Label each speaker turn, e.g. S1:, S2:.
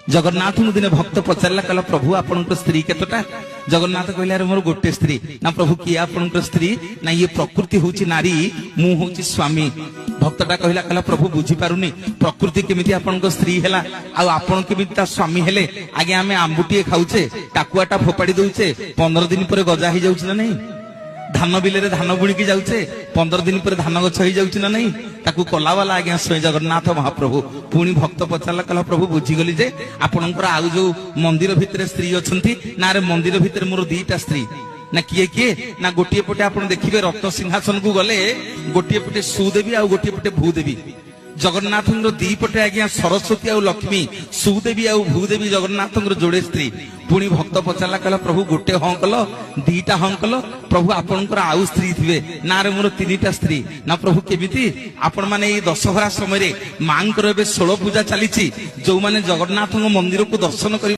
S1: जगन्नाथ दिने भक्त पचारा कहला प्रभु आपण स्त्री केतटा जगन्नाथ कहले अरे मोर गोटे स्त्री ना प्रभु किए आपण स्त्री ना ये प्रकृति हूँ नारी मु हूँ स्वामी भक्तटा कहला कहला प्रभु बुझी पारुनी प्रकृति केमिति आपण स्त्री हैला आपण केमिति ता स्वामी हेले आगे आमे आंबुटीए खाऊचे टाकुआटा फोपाड़ी दउचे 15 दिन पर गजा ही जाउछ ना नहीं धान बिले रे धान बुणी की जाउचे 15 दिन पर धान गछ ही जाउछ ना नहीं ताकू कला वाला आज्ञा स्वयं जगन्नाथ महाप्रभु पुणी भक्त पचारा कहला प्रभु बुझीगली जे आपणकर आउ जो मंदिर भितर स्त्री अछंती ना रे मंदिर भितर मोर दीटा स्त्री ना किए किए ना गोटे पटे आपण देखिबे रत्न सिंहासन को गले गोटे पटे सुदेवी आ गोटे पटे भूदेवी जगन्नाथ दी पटे आज्ञा सरस्वती आउ लक्ष्मी सुदेवी आउ भूदेवी जगन्नाथ जोड़े स्त्री पुणी भक्त पचारा कहला प्रभु गोटे हाँ कल दीटा हाँ कल प्रभु आपणकर आउ स्त्री थे ना रे मोर 3टा स्त्री ना प्रभु केमिति आपण माने दशहरा समय मां 16 पूजा चली जो माने जगन्नाथ मंदिर को दर्शन कर